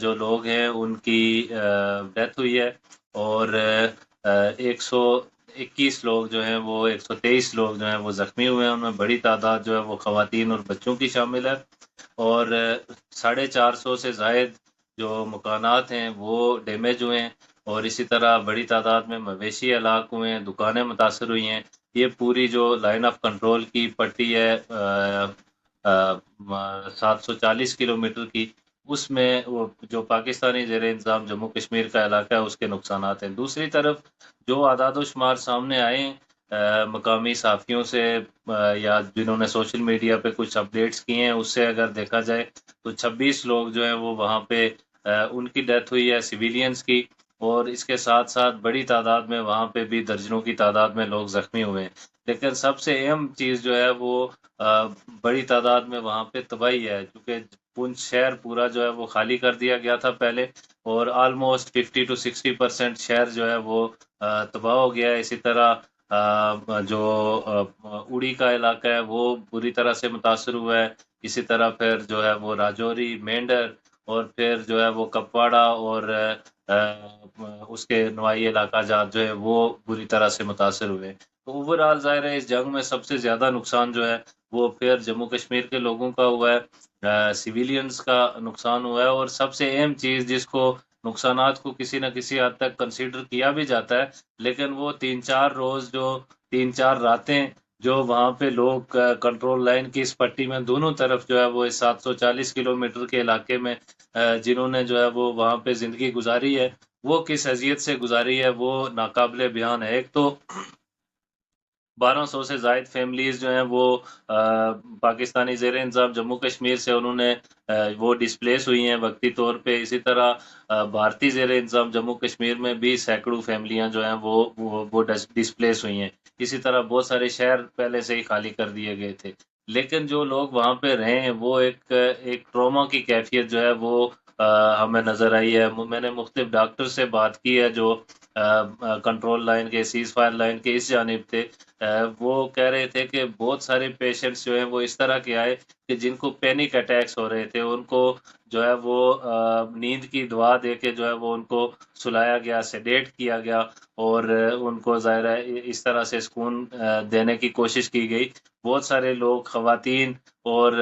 جو لوگ ہیں ان کی ڈیتھ ہوئی ہے، اور 121 لوگ جو ہیں وہ 123 لوگ جو ہیں وہ زخمی ہوئے ہیں، ان میں بڑی تعداد جو ہے وہ خواتین اور بچوں کی شامل ہے، اور 450 سے زائد جو مکانات ہیں وہ ڈیمیج ہوئے ہیں، اور اسی طرح بڑی تعداد میں مویشی ہلاک ہوئے ہیں، دکانیں متاثر ہوئی ہیں۔ یہ پوری جو لائن آف کنٹرول کی پٹی ہے 740 کلومیٹر کی، اس میں وہ جو پاکستانی زیر انتظام جموں کشمیر کا علاقہ ہے اس کے نقصانات ہیں۔ دوسری طرف جو اعداد و شمار سامنے آئے ہیں مقامی صحافیوں سے یا جنہوں نے سوشل میڈیا پہ کچھ اپڈیٹس کیے ہیں، اس سے اگر دیکھا جائے تو 26 لوگ جو ہیں وہ وہاں پہ ان کی ڈیتھ ہوئی ہے سویلینز کی، اور اس کے ساتھ ساتھ بڑی تعداد میں وہاں پہ بھی درجنوں کی تعداد میں لوگ زخمی ہوئے ہیں۔ لیکن سب سے اہم چیز جو ہے وہ بڑی تعداد میں وہاں پہ تباہی ہے، کیونکہ پونچھ شہر پورا جو ہے وہ خالی کر دیا گیا تھا پہلے، اور آلموسٹ 50 to 60% شہر جو ہے وہ تباہ ہو گیا ہے۔ اسی طرح جو اڑی کا علاقہ ہے وہ بری طرح سے متاثر ہوا ہے، اسی طرح پھر جو ہے وہ راجوری، مینڈر، اور پھر جو ہے وہ کپواڑہ اور اس کے نوائی علاقہ جات جو ہے وہ بری طرح سے متاثر ہوئے۔ تو اوور آل ظاہر ہے اس جنگ میں سب سے زیادہ نقصان جو ہے وہ پھر جموں کشمیر کے لوگوں کا ہوا ہے، سویلینز کا نقصان ہوا ہے، اور سب سے اہم چیز جس کو نقصانات کو کسی نہ کسی حد تک کنسیڈر کیا بھی جاتا ہے، لیکن وہ 3-4 روز جو 3-4 راتیں جو وہاں پہ لوگ کنٹرول لائن کی اس پٹی میں دونوں طرف جو ہے وہ اس 740 کلومیٹر کے علاقے میں جنہوں نے جو ہے وہ وہاں پہ زندگی گزاری ہے، وہ کس حیثیت سے گزاری ہے وہ ناقابل بیان ہے۔ ایک تو 1200 سے زائد فیملیز جو ہیں وہ پاکستانی زیر انتظام جموں کشمیر سے انہوں نے وہ ڈسپلیس ہوئی ہیں وقتی طور پہ، اسی طرح بھارتی زیر انتظام جموں کشمیر میں بھی سینکڑوں فیملیاں جو ہیں وہ ڈسپلیس ہوئی ہیں۔ اسی طرح بہت سارے شہر پہلے سے ہی خالی کر دیے گئے تھے، لیکن جو لوگ وہاں پہ رہے ہیں وہ ایک ٹراما کی کیفیت جو ہے وہ ہمیں نظر آئی ہے۔ میں نے مختلف ڈاکٹر سے بات کی ہے جو کنٹرول لائن کے، سیز فائر لائن کے اس جانب تھے، وہ کہہ رہے تھے کہ بہت سارے پیشنٹس جو ہیں وہ اس طرح کے آئے کہ جن کو پینک اٹیکس ہو رہے تھے، ان کو جو ہے وہ نیند کی دوا دے کے جو ہے وہ ان کو سلایا گیا، سیڈیٹ کیا گیا، اور ان کو ظاہر ہے اس طرح سے سکون دینے کی کوشش کی گئی۔ بہت سارے لوگ، خواتین اور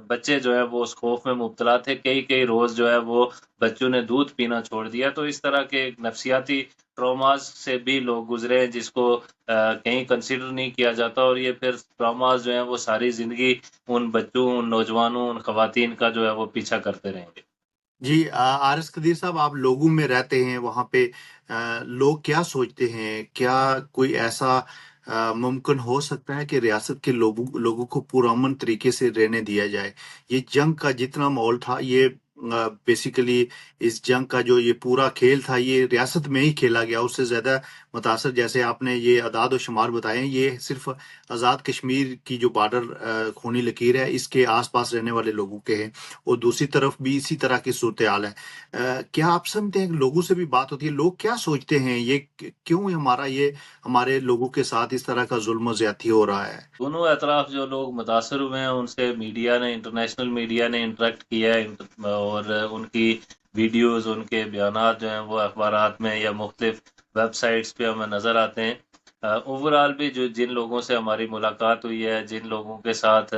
بچے جو ہے وہ اس خوف میں مبتلا تھے، کئی روز جو ہے وہ بچوں نے دودھ پینا چھوڑ دیا۔ تو اس طرح کے نفسیاتی ٹراماز سے بھی لوگ گزرے ہیں جس کو کہیں کنسیڈر نہیں کیا جاتا، اور یہ پھر ٹراماز جو ہیں وہ ساری زندگی ان بچوں، ان نوجوانوں، ان خواتین کا جو ہے وہ پیچھا کرتے رہیں گے۔ جی آرس قدیر صاحب، آپ لوگوں میں رہتے ہیں وہاں پہ، لوگ کیا سوچتے ہیں؟ کیا کوئی ایسا ممکن ہو سکتا ہے کہ ریاست کے لوگوں کو پرامن طریقے سے رہنے دیا جائے؟ یہ جنگ کا جتنا ماحول تھا، یہ بیسیکلی اس جنگ کا جو یہ پورا کھیل تھا یہ ریاست میں ہی کھیلا گیا، اس سے زیادہ متاثر جیسے آپ نے یہ اعداد و شمار بتائے ہیں، یہ صرف آزاد کشمیر کی جو بارڈر خونی لکیر ہے اس کے آس پاس رہنے والے لوگوں کے ہیں، اور دوسری طرف بھی اسی طرح کی صورتحال ہے۔ کیا آپ سمجھتے ہیں کہ لوگوں سے بھی بات ہوتی ہے؟ لوگ کیا سوچتے ہیں یہ کیوں ہمارے لوگوں کے ساتھ اس طرح کا ظلم و زیادتی ہو رہا ہے؟ دونوں اطراف جو لوگ متاثر ہوئے ہیں ان سے میڈیا نے، انٹرنیشنل میڈیا نے انٹریکٹ کیا ہے، اور ان کی ویڈیوز، ان کے بیانات جو ہیں وہ اخبارات میں یا مختلف ویب سائٹس پہ ہمیں نظر آتے ہیں۔ اوور آل بھی جن لوگوں سے ہماری ملاقات ہوئی ہے، جن لوگوں کے ساتھ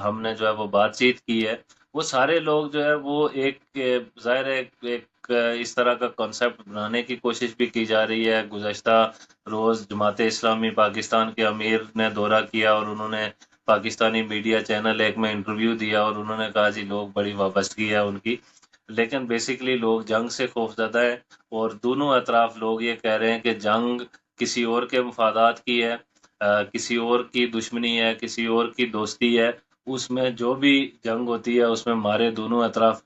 ہم نے جو ہے وہ بات چیت کی ہے، وہ سارے لوگ جو ہے وہ ایک ظاہر ہے ایک اس طرح کا کانسیپٹ بنانے کی کوشش بھی کی جا رہی ہے۔ گزشتہ روز جماعت اسلامی پاکستان کے امیر نے دورہ کیا اور انہوں نے پاکستانی میڈیا چینل ایک میں انٹرویو دیا، اور انہوں نے کہا جی لوگ بڑی وابستگی ہے ان کی، لیکن بیسیکلی لوگ جنگ سے خوفزدہ ہیں، اور دونوں اطراف لوگ یہ کہہ رہے ہیں کہ جنگ کسی اور کے مفادات کی ہے، کسی اور کی دشمنی ہے، کسی اور کی دوستی ہے۔ اس میں جو بھی جنگ ہوتی ہے اس میں ہمارے دونوں اطراف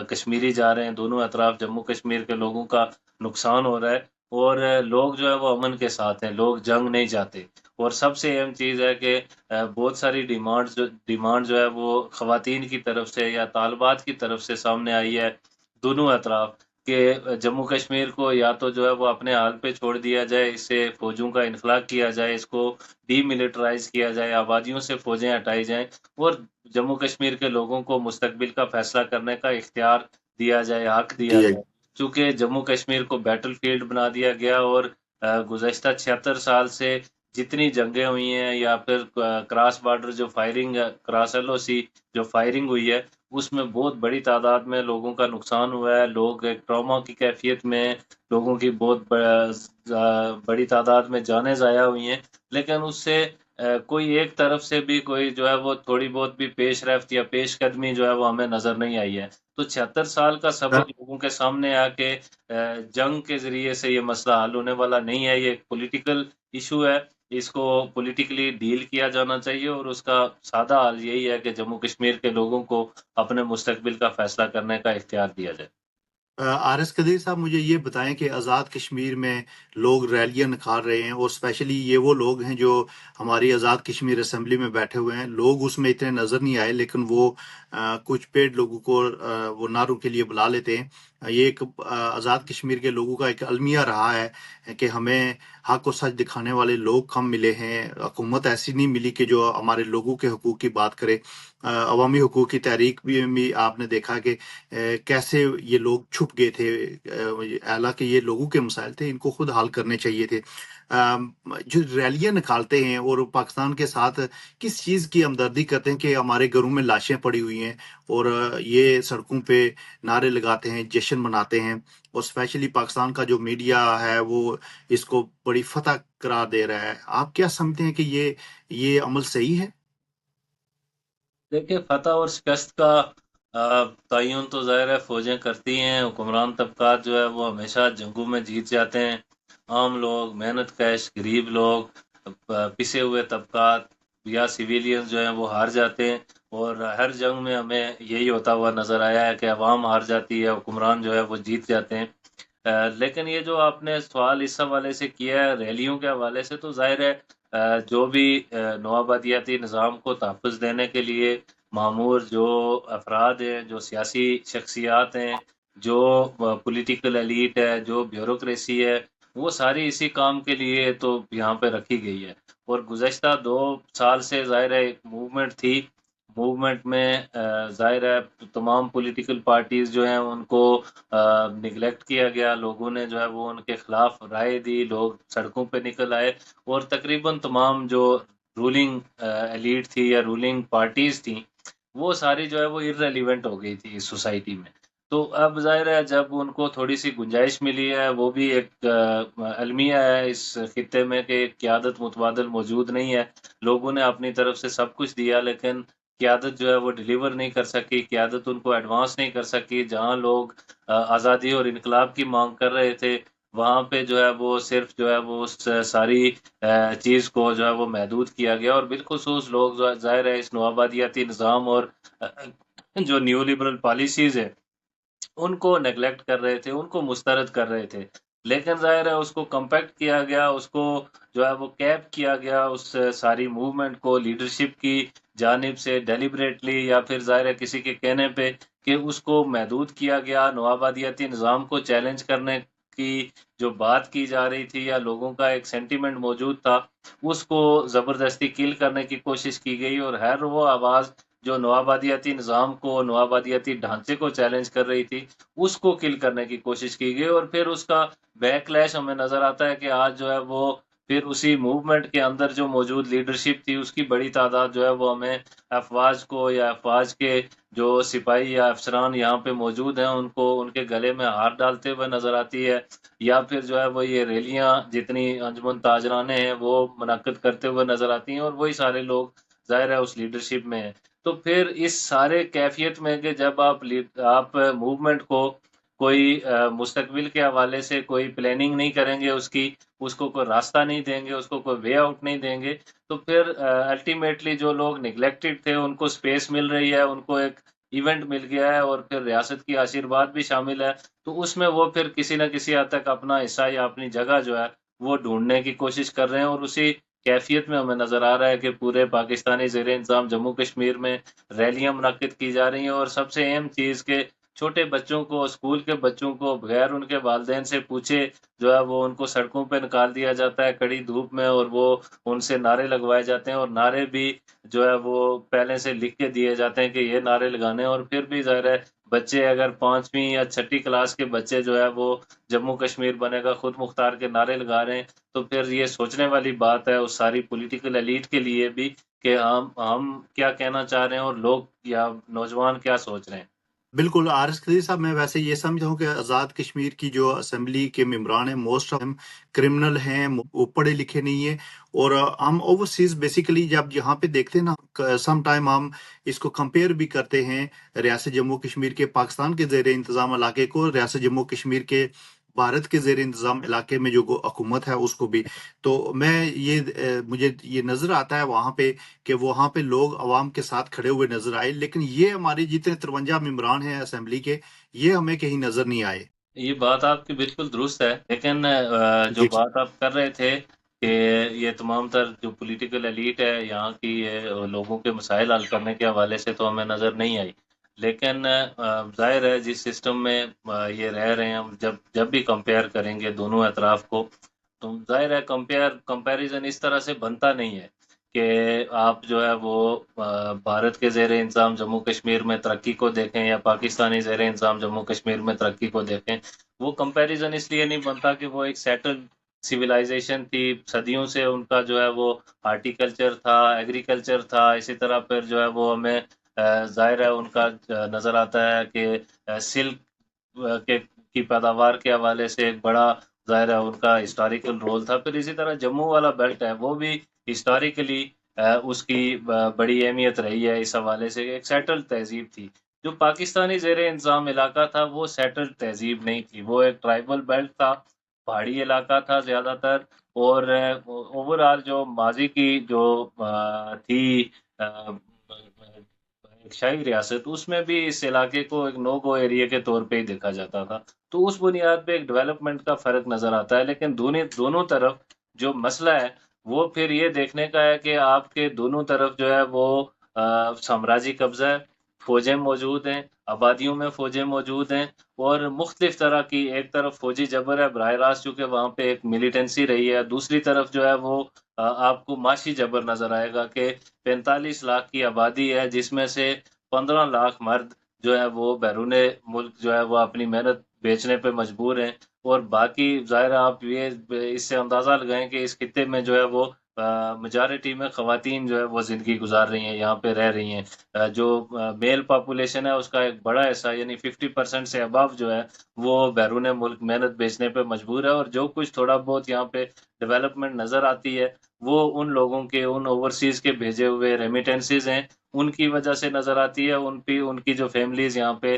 کشمیری جا رہے ہیں، دونوں اطراف جموں کشمیر کے لوگوں کا نقصان ہو رہا ہے، اور لوگ جو ہے وہ امن کے ساتھ ہیں، لوگ جنگ نہیں چاہتے۔ اور سب سے اہم چیز ہے کہ بہت ساری ڈیمانڈ جو ہے وہ خواتین کی طرف سے یا طالبات کی طرف سے سامنے آئی ہے۔ دونوں اطراف کہ جموں کشمیر کو یا تو جو ہے وہ اپنے حال پہ چھوڑ دیا جائے، اس سے فوجوں کا انخلا کیا جائے، اس کو ڈی ملٹرائز کیا جائے، آبادیوں سے فوجیں ہٹائی جائیں اور جموں کشمیر کے لوگوں کو مستقبل کا فیصلہ کرنے کا اختیار دیا جائے، حق دیا دیا جائے۔ چونکہ جموں کشمیر کو بیٹل فیلڈ بنا دیا گیا اور گزشتہ 76 سال سے جتنی جنگیں ہوئی ہیں یا پھر کراس بارڈر جو فائرنگ، کراس ایل او سی جو فائرنگ ہوئی ہے، اس میں بہت بڑی تعداد میں لوگوں کا نقصان ہوا ہے، لوگ ایک ٹراما کی کیفیت میں، لوگوں کی بہت بڑی تعداد میں جانیں ضائع ہوئی ہیں، لیکن اس سے کوئی ایک طرف سے بھی کوئی جو ہے وہ تھوڑی بہت بھی پیش رفت یا پیش قدمی جو ہے وہ ہمیں نظر نہیں آئی ہے۔ تو 76 سال کا سبق لوگوں کے سامنے آ کے جنگ کے ذریعے سے یہ مسئلہ حل ہونے والا نہیں ہے، یہ ایک پولیٹیکل ایشو ہے، اس کو پولیٹیکلی ڈیل کیا جانا چاہیے اور اس کا سادہ حل یہی ہے کہ جموں کشمیر کے لوگوں کو اپنے مستقبل کا فیصلہ کرنے کا اختیار دیا جائے۔ آر ایس قدیر صاحب، مجھے یہ بتائیں کہ آزاد کشمیر میں لوگ ریلیاں نکال رہے ہیں، اور اسپیشلی یہ وہ لوگ ہیں جو ہماری آزاد کشمیر اسمبلی میں بیٹھے ہوئے ہیں، لوگ اس میں اتنے نظر نہیں آئے، لیکن وہ کچھ پیڈ لوگوں کو وہ نعروں کے لیے بلا لیتے ہیں۔ یہ ایک آزاد کشمیر کے لوگوں کا ایک المیہ رہا ہے کہ ہمیں حق و سچ دکھانے والے لوگ کم ملے ہیں، حکومت ایسی نہیں ملی کہ جو ہمارے لوگوں کے حقوق کی بات کرے۔ عوامی حقوق کی تحریک بھی آپ نے دیکھا کہ کیسے یہ لوگ چھپ گئے تھے، حالانکہ یہ لوگوں کے مسائل تھے، ان کو خود حل کرنے چاہیے تھے۔ جو ریلیاں نکالتے ہیں اور پاکستان کے ساتھ کس چیز کی ہمدردی کرتے ہیں کہ ہمارے گھروں میں لاشیں پڑی ہوئی ہیں، اور یہ سڑکوں پہ نعرے لگاتے ہیں، جشن مناتے ہیں، اور اسپیشلی پاکستان کا جو میڈیا ہے وہ اس کو بڑی فتح قرار دے رہا ہے۔ آپ کیا سمجھتے ہیں کہ یہ عمل صحیح ہے؟ دیکھیں، فتح اور شکست کا تعین تو ظاہر ہے فوجیں کرتی ہیں، حکمران طبقات جو ہے وہ ہمیشہ جنگوں میں جیت جاتے ہیں، عام لوگ، محنت کش، غریب لوگ، پسے ہوئے طبقات یا سویلین جو ہیں وہ ہار جاتے ہیں، اور ہر جنگ میں ہمیں یہی ہوتا ہوا نظر آیا ہے کہ عوام ہار جاتی ہے، حکمران جو ہے وہ جیت جاتے ہیں۔ لیکن یہ جو آپ نے سوال اس حوالے سے کیا ہے ریلیوں کے حوالے سے، تو ظاہر ہے جو بھی نوآبادیاتی نظام کو تحفظ دینے کے لیے معمور جو افراد ہیں، جو سیاسی شخصیات ہیں، جو پولیٹیکل ایلیٹ ہے، جو بیوروکریسی ہے، وہ ساری اسی کام کے لیے تو یہاں پہ رکھی گئی ہے۔ اور گزشتہ 2 سال سے ظاہر ہے ایک موومنٹ تھی، موومنٹ میں ظاہر ہے تمام پولیٹیکل پارٹیز جو ہیں ان کو نگلیکٹ کیا گیا، لوگوں نے جو ہے وہ ان کے خلاف رائے دی، لوگ سڑکوں پہ نکل آئے، اور تقریباً تمام جو رولنگ ایلیٹ تھی یا رولنگ پارٹیز تھیں وہ ساری جو ہے وہ ارریلیونٹ ہو گئی تھی اس سوسائٹی میں۔ تو اب ظاہر ہے جب ان کو تھوڑی سی گنجائش ملی ہے، وہ بھی ایک المیہ ہے اس خطے میں کہ قیادت متبادل موجود نہیں ہے، لوگوں نے اپنی طرف سے سب کچھ دیا لیکن قیادت جو ہے وہ ڈیلیور نہیں کر سکی، قیادت ان کو ایڈوانس نہیں کر سکی، جہاں لوگ آزادی اور انقلاب کی مانگ کر رہے تھے وہاں پہ جو ہے وہ صرف جو ہے وہ اس ساری چیز کو جو ہے وہ محدود کیا گیا، اور بالخصوص لوگ ظاہر ہے اس نوآبادیاتی نظام اور جو نیو لبرل پالیسیز ہے ان کو نیگلیکٹ کر رہے تھے، ان کو مسترد کر رہے تھے، لیکن ظاہر ہے اس کو کمپیکٹ کیا گیا، اس کو جو ہے وہ کیپ کیا گیا، اس ساری موومنٹ کو لیڈرشپ کی جانب سے ڈیلیبریٹلی یا پھر ظاہر ہے کسی کے کہنے پہ کہ اس کو محدود کیا گیا، نوآبادیاتی نظام کو چیلنج کرنے کی جو بات کی جا رہی تھی یا لوگوں کا ایک سینٹیمنٹ موجود تھا اس کو زبردستی کل کرنے کی کوشش کی گئی، اور ہر وہ آواز جو نوآبادیاتی نظام کو، نوآبادیاتی ڈھانچے کو چیلنج کر رہی تھی اس کو کل کرنے کی کوشش کی گئی، اور پھر اس کا بیک لیش ہمیں نظر آتا ہے کہ آج جو ہے وہ پھر اسی موومنٹ کے اندر جو موجود لیڈرشپ تھی اس کی بڑی تعداد جو ہے وہ ہمیں افواج کو یا افواج کے جو سپاہی یا افسران یہاں پہ موجود ہیں ان کو ان کے گلے میں ہار ڈالتے ہوئے نظر آتی ہے، یا پھر جو ہے وہ یہ ریلیاں جتنی انجمن تاجرانے ہیں وہ منعقد کرتے ہوئے نظر آتی ہیں، اور وہی سارے لوگ ظاہر ہے اس لیڈرشپ میں ہیں۔ تو پھر اس سارے کیفیت میں کہ جب آپ موومنٹ کو کوئی مستقبل کے حوالے سے کوئی پلاننگ نہیں کریں گے، اس کو کوئی راستہ نہیں دیں گے، اس کو کوئی وے آؤٹ نہیں دیں گے، تو پھر الٹیمیٹلی جو لوگ نگلیکٹڈ تھے ان کو سپیس مل رہی ہے، ان کو ایک ایونٹ مل گیا ہے اور پھر ریاست کی آشیرواد بھی شامل ہے، تو اس میں وہ پھر کسی نہ کسی حد تک اپنا حصہ یا اپنی جگہ جو ہے وہ ڈھونڈنے کی کوشش کر رہے ہیں، اور اسی کیفیت میں ہمیں نظر آ رہا ہے کہ پورے پاکستانی زیر انتظام جموں کشمیر میں ریلیاں منعقد کی جا رہی ہیں، اور سب سے اہم چیز کہ چھوٹے بچوں کو، اسکول کے بچوں کو بغیر ان کے والدین سے پوچھے جو ہے وہ ان کو سڑکوں پہ نکال دیا جاتا ہے کڑی دھوپ میں، اور وہ ان سے نعرے لگوائے جاتے ہیں، اور نعرے بھی جو ہے وہ پہلے سے لکھ کے دیے جاتے ہیں کہ یہ نعرے لگانے ہیں، اور پھر بھی ظاہر ہے بچے اگر 5ویں یا 6ٹھی کلاس کے بچے جو ہے وہ جموں کشمیر بنے گا خود مختار کے نعرے لگا رہے ہیں، تو پھر یہ سوچنے والی بات ہے اس ساری پولیٹیکل ایلیٹ کے لیے بھی کہ ہم کیا کہنا چاہ رہے ہیں اور لوگ یا نوجوان کیا سوچ رہے ہیں۔ بالکل عارض قدیر صاحب، میں ویسے یہ سمجھتا ہوں کہ آزاد کشمیر کی جو اسمبلی کے ممبران ہیں موسٹ آف ہم کرمنل ہیں، وہ پڑھے لکھے نہیں ہیں، اور ہم اوورسیز بیسیکلی جب یہاں پہ دیکھتے ہیں نا، سم ٹائم ہم اس کو کمپیئر بھی کرتے ہیں ریاست جموں کشمیر کے پاکستان کے زیر انتظام علاقے کو، ریاست جموں کشمیر کے بھارت کے زیر انتظام علاقے میں جو حکومت ہے اس کو بھی۔ تو میں مجھے یہ نظر آتا ہے وہاں پہ کہ وہاں پہ لوگ عوام کے ساتھ کھڑے ہوئے نظر آئے، لیکن یہ ہمارے جتنے 53 ممبران ہیں اسمبلی کے، یہ ہمیں کہیں نظر نہیں آئے۔ یہ بات آپ کی بالکل درست ہے، لیکن جو جی بات آپ کر رہے تھے کہ یہ تمام تر جو پولیٹیکل ایلیٹ ہے یہاں کی، یہ لوگوں کے مسائل حل کرنے کے حوالے سے تو ہمیں نظر نہیں آئی، لیکن ظاہر ہے جس سسٹم میں یہ رہ رہے ہیں، ہم جب بھی کمپیئر کریں گے دونوں اطراف کو، تو ظاہر ہے کمپیریزن اس طرح سے بنتا نہیں ہے کہ آپ جو ہے وہ بھارت کے زیر انتظام جموں کشمیر میں ترقی کو دیکھیں یا پاکستانی زیر انتظام جموں کشمیر میں ترقی کو دیکھیں۔ وہ کمپیریزن اس لیے نہیں بنتا کہ وہ ایک سیٹل سویلائزیشن تھی، صدیوں سے ان کا جو ہے وہ ہارٹیکلچر تھا، ایگریکلچر تھا، اسی طرح پھر جو ہے وہ ہمیں ظاہر ہے ان کا نظر آتا ہے کہ سلک کی پیداوار کے حوالے سے ایک بڑا ظاہر ہے ان کا ہسٹوریکل رول تھا۔ پھر اسی طرح جموں والا بیلٹ ہے وہ بھی ہسٹوریکلی اس کی بڑی اہمیت رہی ہے اس حوالے سے، ایک سیٹل تہذیب تھی۔ جو پاکستانی زیر انتظام علاقہ تھا وہ سیٹل تہذیب نہیں تھی، وہ ایک ٹرائبل بیلٹ تھا، پہاڑی علاقہ تھا زیادہ تر، اور اوور آل جو ماضی کی جو تھی ایک شاہی ریاست، اس میں بھی اس علاقے کو ایک نو گو ایریا کے طور پہ ہی دیکھا جاتا تھا، تو اس بنیاد پہ ایک ڈیولپمنٹ کا فرق نظر آتا ہے۔ لیکن دونوں طرف جو مسئلہ ہے وہ پھر یہ دیکھنے کا ہے کہ آپ کے دونوں طرف جو ہے وہ سامراجی قبضہ ہے، فوجیں موجود ہیں، آبادیوں میں فوجیں موجود ہیں، اور مختلف طرح کی، ایک طرف فوجی جبر ہے براہ راست چونکہ وہاں پہ ایک ملیٹنسی رہی ہے، دوسری طرف جو ہے وہ آپ کو معاشی جبر نظر آئے گا کہ 45 لاکھ کی آبادی ہے جس میں سے 15 لاکھ مرد جو ہے وہ بیرون ملک جو ہے وہ اپنی محنت بیچنے پہ مجبور ہیں، اور باقی ظاہر آپ یہ اس سے اندازہ لگائیں کہ اس خطے میں جو ہے وہ میجارٹی میں خواتین جو ہے وہ زندگی گزار رہی ہیں، یہاں پہ رہ رہی ہیں، جو میل پاپولیشن ہے اس کا ایک بڑا حصہ یعنی 50% سے ابو جو ہے وہ بیرون ملک محنت بیچنے پہ مجبور ہے، اور جو کچھ تھوڑا بہت یہاں پہ ڈیولپمنٹ نظر آتی ہے وہ ان لوگوں کے، ان اوورسیز کے بھیجے ہوئے ریمیٹنسز ہیں، ان کی وجہ سے نظر آتی ہے، ان کی جو فیملیز یہاں پہ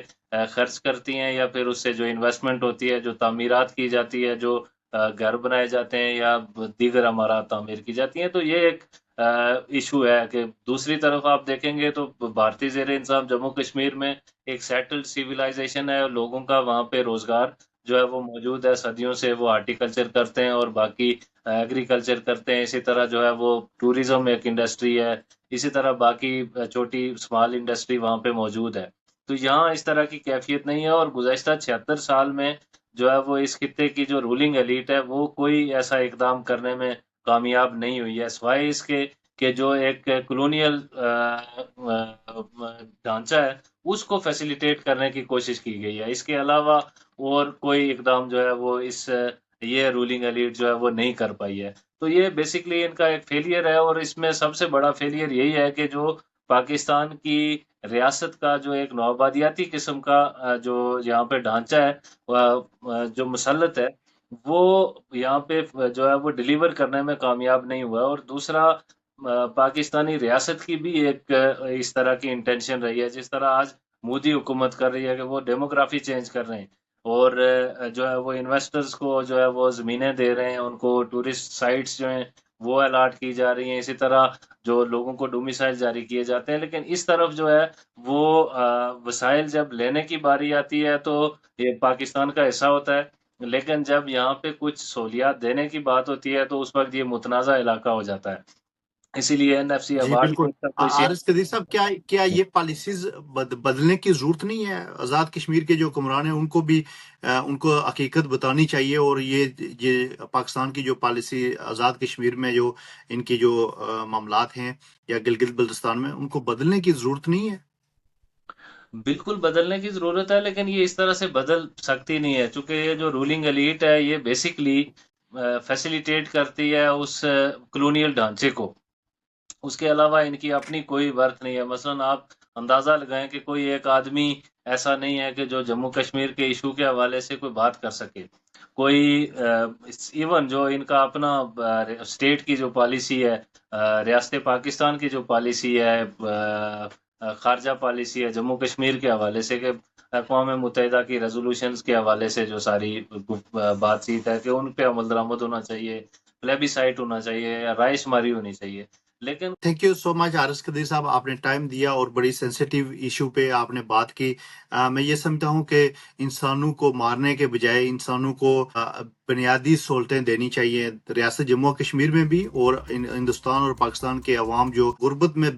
خرچ کرتی ہیں، یا پھر اس سے جو انویسٹمنٹ ہوتی ہے، جو تعمیرات کی جاتی ہے، جو گھر بنائے جاتے ہیں یا دیگر عمارات تعمیر کی جاتی ہیں، تو یہ ایک ایشو ہے کہ دوسری طرف آپ دیکھیں گے تو بھارتی زیر انتظام جموں کشمیر میں ایک سیٹلڈ سیویلائزیشن ہے، لوگوں کا وہاں پہ روزگار جو ہے وہ موجود ہے، صدیوں سے وہ ہارٹیکلچر کرتے ہیں اور باقی ایگریکلچر کرتے ہیں، اسی طرح جو ہے وہ ٹوریزم ایک انڈسٹری ہے، اسی طرح باقی چھوٹی اسمال انڈسٹری وہاں پہ موجود ہے، تو یہاں اس طرح کی کیفیت نہیں ہے، اور گزشتہ 76 سال میں جو ہے وہ اس خطے کی جو رولنگ ایلیٹ ہے وہ کوئی ایسا اقدام کرنے میں کامیاب نہیں ہوئی ہے، سوائے اس کے کہ جو ایک کلونیل ڈھانچہ ہے اس کو فیسیلیٹیٹ کرنے کی کوشش کی گئی ہے، اس کے علاوہ اور کوئی اقدام جو ہے وہ یہ رولنگ ایلیٹ جو ہے وہ نہیں کر پائی ہے، تو یہ بیسیکلی ان کا ایک فیلئر ہے، اور اس میں سب سے بڑا فیلئر یہی ہے کہ جو پاکستان کی ریاست کا جو ایک نوآبادیاتی قسم کا جو یہاں پہ ڈھانچہ ہے، جو مسلط ہے، وہ یہاں پہ جو ہے وہ ڈیلیور کرنے میں کامیاب نہیں ہوا، اور دوسرا پاکستانی ریاست کی بھی ایک اس طرح کی انٹینشن رہی ہے، جس طرح آج مودی حکومت کر رہی ہے کہ وہ ڈیموگرافی چینج کر رہے ہیں، اور جو ہے وہ انویسٹرز کو جو ہے وہ زمینیں دے رہے ہیں، ان کو ٹورسٹ سائٹس جو ہیں وہ الاٹ کی جا رہی ہیں، اسی طرح جو لوگوں کو ڈومیسائل جاری کیے جاتے ہیں، لیکن اس طرف جو ہے وہ وسائل جب لینے کی باری آتی ہے تو یہ پاکستان کا حصہ ہوتا ہے، لیکن جب یہاں پہ کچھ سہولیات دینے کی بات ہوتی ہے تو اس وقت یہ متنازع علاقہ ہو جاتا ہے، اسی لیے NFC جی ایوارڈ بالکل. میں اس کا کوئی شیئر. عارض قدیر صاحب کیا یہ پالیسیز بدلنے کی ضرورت نہیں ہے؟ آزاد کشمیر کے جو حکمران ہیں ان کو بھی ان کو حقیقت بتانی چاہیے، اور یہ پاکستان کی جو پالیسی آزاد کشمیر میں جو ان کی جو معاملات ہیں یا گلگت بلتستان میں، ان کو بدلنے کی ضرورت نہیں ہے؟ بالکل بدلنے کی ضرورت ہے، لیکن یہ اس طرح سے بدل سکتی نہیں ہے، چونکہ یہ جو رولنگ ایلیٹ ہے یہ بیسکلی فیسیلیٹیٹ کرتی ہے اس کلونیل ڈھانچے کو. اس کے علاوہ ان کی اپنی کوئی ورتھ نہیں ہے. مثلا آپ اندازہ لگائیں کہ کوئی ایک آدمی ایسا نہیں ہے کہ جو جموں کشمیر کے ایشو کے حوالے سے کوئی بات کر سکے. کوئی ایون جو ان کا اپنا اسٹیٹ کی جو پالیسی ہے، ریاست پاکستان کی جو پالیسی ہے، خارجہ پالیسی ہے جموں کشمیر کے حوالے سے، کہ اقوام متحدہ کی ریزولوشنز کے حوالے سے جو ساری بات چیت ہے کہ ان پہ عمل درآمد ہونا چاہیے، پلیبی سائٹ ہونا چاہیے یا رائے شماری ہونی چاہیے. لیکن تھینک یو سو مچ عارض قدیر صاحب، آپ نے ٹائم دیا اور بڑی سینسیٹیو ایشو پہ آپ نے بات کی. میں یہ سمجھتا ہوں کہ انسانوں کو مارنے کے بجائے انسانوں کو بنیادی سہولتیں دینی چاہیے، ریاست جموں و کشمیر میں بھی، اور ہندوستان اور پاکستان کے عوام جو غربت میں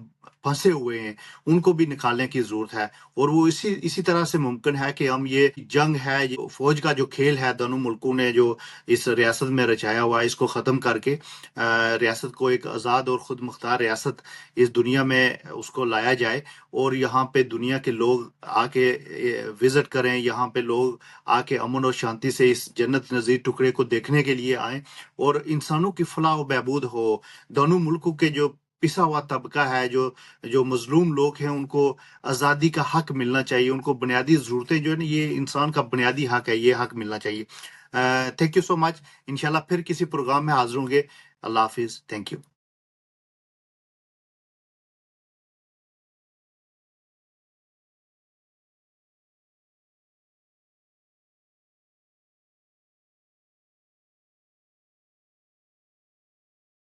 پھنسے ہوئے ہیں ان کو بھی نکالنے کی ضرورت ہے. اور وہ اسی طرح سے ممکن ہے کہ ہم یہ جنگ ہے، یہ فوج کا جو کھیل ہے دونوں ملکوں نے جو اس ریاست میں رچایا ہوا ہے، اس کو ختم کر کے ریاست کو ایک آزاد اور خود مختار ریاست اس دنیا میں اس کو لایا جائے، اور یہاں پہ دنیا کے لوگ آ کے وزٹ کریں، یہاں پہ لوگ آ کے امن اور شانتی سے اس جنت نظیر ٹکڑے کو دیکھنے کے لیے آئیں، اور انسانوں کی فلاح و بہبود ہو. دونوں ملکوں کے جو پسا ہوا طبقہ ہے، جو مظلوم لوگ ہیں، ان کو آزادی کا حق ملنا چاہیے، ان کو بنیادی ضرورتیں جو ہے نا، یہ انسان کا بنیادی حق ہے، یہ حق ملنا چاہیے. تھینک یو سو مچ. انشاءاللہ پھر کسی پروگرام میں حاضر ہوں گے. اللہ حافظ. Thank you.